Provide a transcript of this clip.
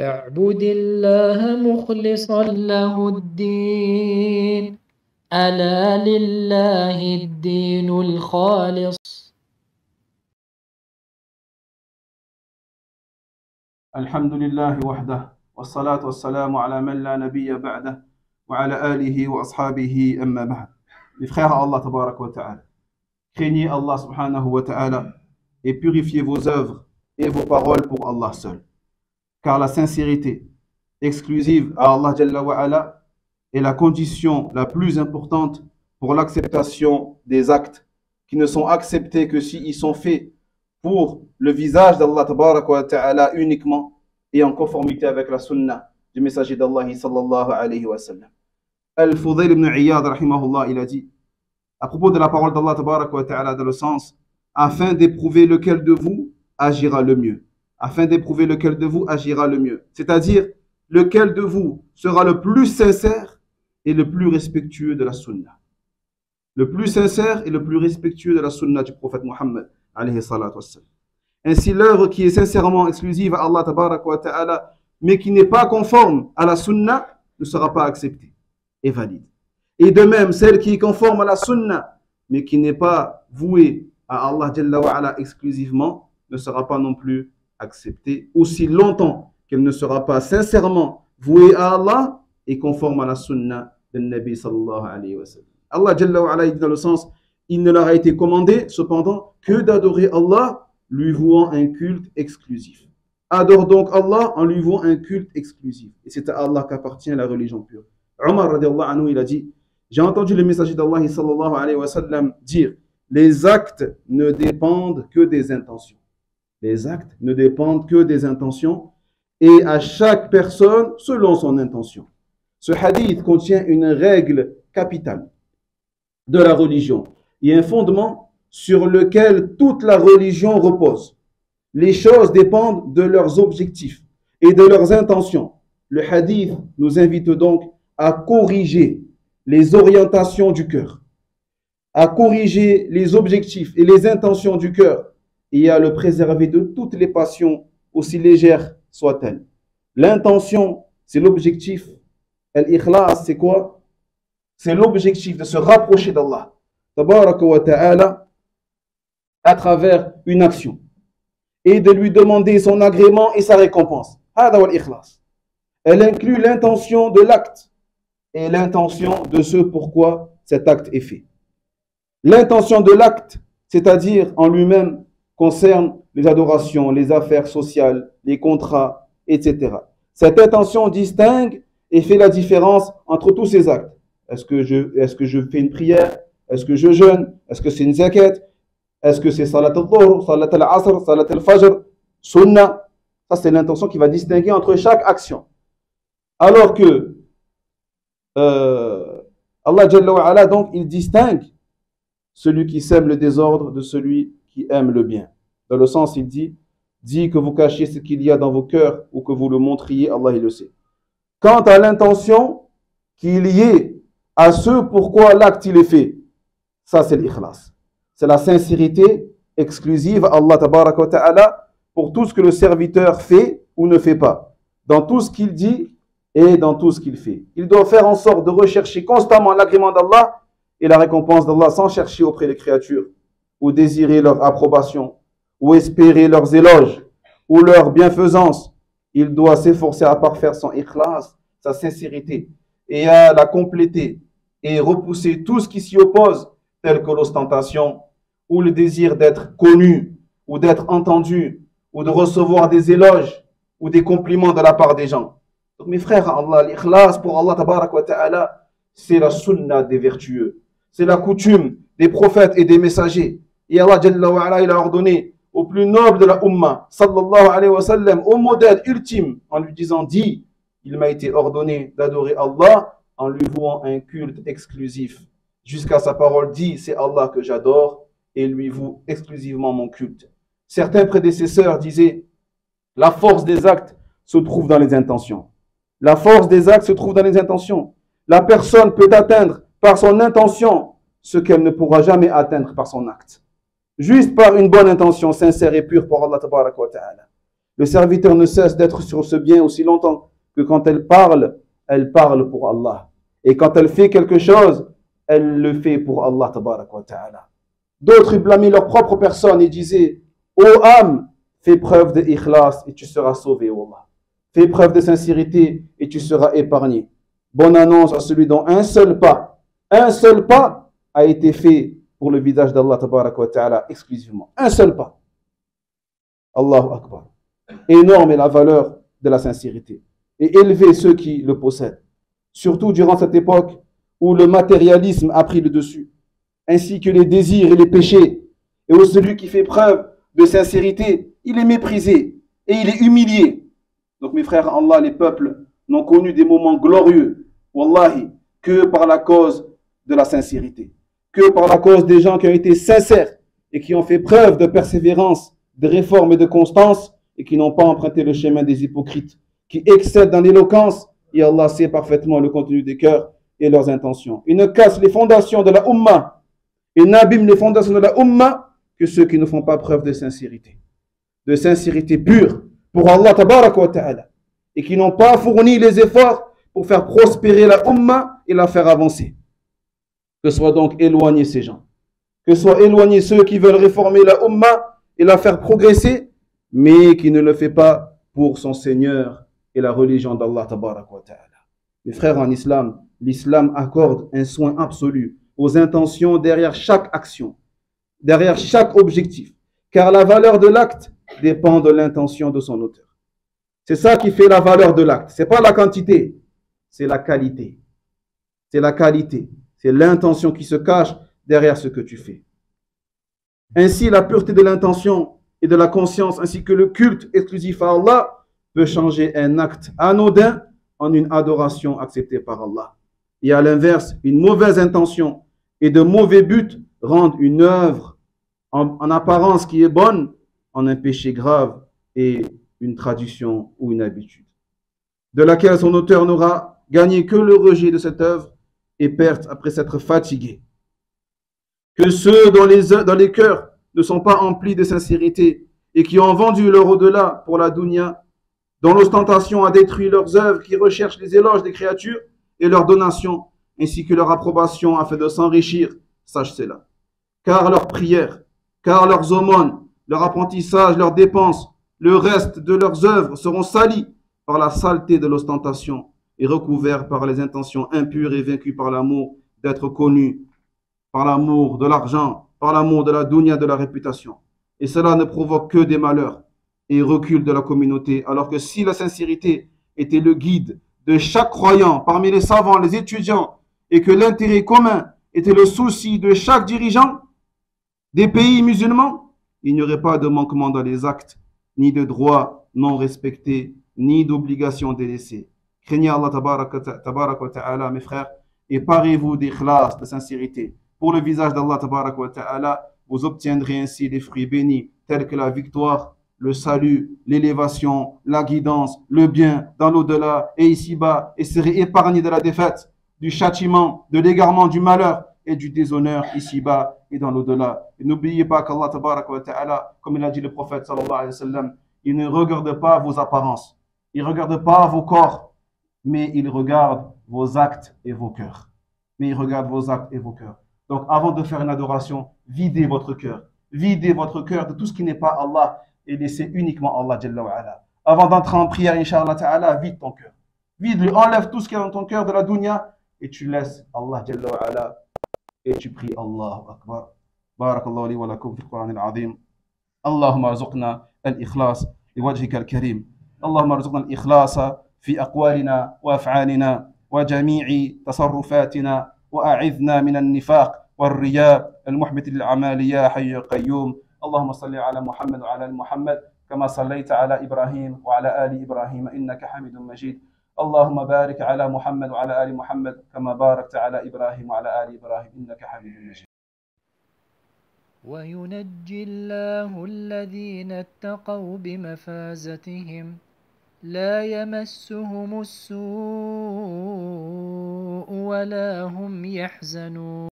فاعبد الله مخلصا له الدين ألا لله الدين الخالص. الحمد لله وحده والصلاة والسلام على من لا نبي بعده وعلى آله وأصحابه أما بعد. Les frères à Allah tabarak wa ta'ala, craignez Allah subhanahu wa ta'ala et purifiez vos œuvres et vos paroles pour Allah seul. Car la sincérité exclusive à Allah Jalla wa ala est la condition la plus importante pour l'acceptation des actes qui ne sont acceptés que s'ils sont faits pour le visage d'Allah tabarak wa ta'ala uniquement et en conformité avec la sunna du messager d'Allah sallallahu alayhi wa sallam. Al-Fudayl ibn Iyad rahimahullah, il a dit à propos de la parole d'Allah tabarak wa ta'ala dans le sens afin d'éprouver lequel de vous agira le mieux. Afin d'éprouver lequel de vous agira le mieux. C'est-à-dire lequel de vous sera le plus sincère et le plus respectueux de la sunna. Le plus sincère et le plus respectueux de la sunna du prophète Muhammad alayhi salatu wassalam. Ainsi l'œuvre qui est sincèrement exclusive à Allah tabarak wa ta'ala mais qui n'est pas conforme à la sunna ne sera pas acceptée et valide. Et de même celle qui est conforme à la sunna mais qui n'est pas vouée à Allah Jalla wa ala exclusivement ne sera pas non plus acceptée aussi longtemps qu'elle ne sera pas sincèrement vouée à Allah et conforme à la sunna de Nabi sallallahu alayhi wa sallam. Allah Jalla wa ala dit dans le sens il ne leur a été commandé cependant que d'adorer Allah lui vouant un culte exclusif. Adore donc Allah en lui vouant un culte exclusif. Et c'est à Allah qu'appartient la religion pure. Omar radiallahu anhu il a dit j'ai entendu le messager d'Allah sallallahu alayhi wa sallam dire les actes ne dépendent que des intentions. Les actes ne dépendent que des intentions et à chaque personne selon son intention. Ce hadith contient une règle capitale de la religion et un fondement sur lequel toute la religion repose. Les choses dépendent de leurs objectifs et de leurs intentions. Le hadith nous invite donc à corriger les orientations du cœur, à corriger les objectifs et les intentions du cœur et à le préserver de toutes les passions, aussi légères soient-elles. L'intention, c'est l'objectif. Al-ikhlas, c'est quoi? C'est l'objectif de se rapprocher d'Allah tabaraka wa ta'ala à travers une action et de lui demander son agrément et sa récompense. Hada wal ikhlas. Elle inclut l'intention de l'acte et l'intention de ce pourquoi cet acte est fait. L'intention de l'acte, c'est-à-dire en lui-même, concerne les adorations, les affaires sociales, les contrats, etc. Cette intention distingue et fait la différence entre tous ces actes. Est-ce que je fais une prière? Est-ce que je jeûne? Est-ce que c'est une zakat? Est-ce que c'est salat al-dhuhr, salat al-asr, salat al-fajr, sunnah? Ça, c'est l'intention qui va distinguer entre chaque action. Alors que Allah Jalla wa ala, donc, il distingue celui qui sème le désordre de celui qui aime le bien. Dans le sens, il dit que vous cachiez ce qu'il y a dans vos cœurs ou que vous le montriez, Allah il le sait. Quant à l'intention qui est liée à ce pourquoi l'acte il est fait, ça c'est l'ikhlas. C'est la sincérité exclusive à Allah tabarak wa ta'ala pour tout ce que le serviteur fait ou ne fait pas, dans tout ce qu'il dit et dans tout ce qu'il fait. Il doit faire en sorte de rechercher constamment l'agrément d'Allah et la récompense d'Allah sans chercher auprès des créatures ou désirer leur approbation ou espérer leurs éloges ou leur bienfaisance. Il doit s'efforcer à parfaire son ikhlas, sa sincérité, et à la compléter et repousser tout ce qui s'y oppose, tel que l'ostentation ou le désir d'être connu ou d'être entendu ou de recevoir des éloges ou des compliments de la part des gens. Donc mes frères, Allah, l'ikhlas pour Allah tabarak wa ta'ala, c'est la sunna des vertueux. C'est la coutume des prophètes et des messagers. Et Allah Jalla wa ala, il a ordonné au plus noble de la Ummah, sallallahu alayhi wa sallam, au modèle ultime, en lui disant, dis, il m'a été ordonné d'adorer Allah en lui vouant un culte exclusif. Jusqu'à sa parole dit, c'est Allah que j'adore et lui voue exclusivement mon culte. Certains prédécesseurs disaient, la force des actes se trouve dans les intentions. La force des actes se trouve dans les intentions. La personne peut atteindre par son intention ce qu'elle ne pourra jamais atteindre par son acte. Juste par une bonne intention sincère et pure pour Allah tabaraka wa ta'ala. Le serviteur ne cesse d'être sur ce bien aussi longtemps que quand elle parle pour Allah. Et quand elle fait quelque chose, elle le fait pour Allah tabarak wa ta'ala. D'autres blâmaient leur propre personne et disaient: ô âme, fais preuve de ikhlas et tu seras sauvé, wallah. Fais preuve de sincérité et tu seras épargné. Bonne annonce à celui dont un seul pas a été fait pour le visage d'Allah tabarak wa ta'ala exclusivement. Un seul pas. Allahu Akbar. Énorme est la valeur de la sincérité et élever ceux qui le possèdent. Surtout durant cette époque où le matérialisme a pris le dessus, ainsi que les désirs et les péchés, et où celui qui fait preuve de sincérité, il est méprisé et il est humilié. Donc mes frères, Allah, les peuples n'ont connu des moments glorieux, wallahi, que par la cause de la sincérité, que par la cause des gens qui ont été sincères et qui ont fait preuve de persévérance, de réforme et de constance, et qui n'ont pas emprunté le chemin des hypocrites, qui excellent dans l'éloquence, et Allah sait parfaitement le contenu des cœurs et leurs intentions. Il ne casse les fondations de la Ummah, et n'abîme les fondations de la Ummah que ceux qui ne font pas preuve de sincérité pure pour Allah tabarak wa ta'ala, et qui n'ont pas fourni les efforts pour faire prospérer la Ummah et la faire avancer. Que soient donc éloignés ces gens, que soient éloignés ceux qui veulent réformer la Ummah et la faire progresser, mais qui ne le fait pas pour son Seigneur et la religion d'Allah tabarak wa ta'ala. Mes frères en islam, l'islam accorde un soin absolu aux intentions derrière chaque action, derrière chaque objectif, car la valeur de l'acte dépend de l'intention de son auteur. C'est ça qui fait la valeur de l'acte. C'est pas la quantité, c'est la qualité. C'est la qualité, c'est l'intention qui se cache derrière ce que tu fais. Ainsi, la pureté de l'intention et de la conscience, ainsi que le culte exclusif à Allah, peut changer un acte anodin en une adoration acceptée par Allah. Et à l'inverse, une mauvaise intention et de mauvais buts rendent une œuvre en apparence qui est bonne en un péché grave et une tradition ou une habitude, de laquelle son auteur n'aura gagné que le rejet de cette œuvre et perte après s'être fatigué. Que ceux dont les cœurs ne sont pas emplis de sincérité et qui ont vendu leur au-delà pour la dunya, dont l'ostentation a détruit leurs œuvres, qui recherchent les éloges des créatures et leurs donations, ainsi que leur approbation afin de s'enrichir, sache cela. Car leurs prières, car leurs aumônes, leur apprentissage, leurs dépenses, le reste de leurs œuvres seront salis par la saleté de l'ostentation et recouverts par les intentions impures et vaincus par l'amour d'être connus, par l'amour de l'argent, par l'amour de la dunya, de la réputation. Et cela ne provoque que des malheurs et recul de la communauté, alors que si la sincérité était le guide de chaque croyant parmi les savants, les étudiants, et que l'intérêt commun était le souci de chaque dirigeant des pays musulmans, il n'y aurait pas de manquement dans les actes, ni de droits non respectés, ni d'obligations délaissées. Craignez Allah tabarak wa ta'ala, mes frères, et parez-vous d'ikhlas, de sincérité. Pour le visage d'Allah tabarak wa ta'ala, vous obtiendrez ainsi des fruits bénis, tels que la victoire, le salut, l'élévation, la guidance, le bien dans l'au-delà et ici-bas, et serez épargnés de la défaite, du châtiment, de l'égarement, du malheur et du déshonneur ici-bas et dans l'au-delà. Et n'oubliez pas qu'Allah tabarak wa ta'ala, comme il a dit le prophète sallallahu alayhi wa sallam, il ne regarde pas vos apparences, il ne regarde pas vos corps, mais il regarde vos actes et vos cœurs. Donc avant de faire une adoration, videz votre cœur de tout ce qui n'est pas Allah et laissez uniquement Allah Jalla wa ala. Avant d'entrer en prière, Inch'Allah Ta'ala, vide ton cœur. Vide-le, enlève tout ce qui est dans ton cœur de la dunya et tu laisses Allah Jalla wa ala et tu pries Allahu Akbar. Barakallahu li wa lakum fi al-Qur'an al-Azim. Allahumma arzuqna al-ikhlas liwajhika al-karim. Allahumma arzuqna al-ikhlas fi aqwalina wa af'alina wa jami'i tasarrufatina wa a'idhna min al-nifaq والرياء المحبط للأعمال يا حي يا قيوم. اللهم صل على محمد وعلى آل محمد كما صليت على إبراهيم وعلى آل إبراهيم إنك حميد مجيد. اللهم بارك على محمد وعلى آل محمد كما باركت على إبراهيم وعلى آل إبراهيم إنك حميد مجيد. وينجي الله الذين اتقوا بمفازتهم لا يمسهم السوء ولا هم يحزنون.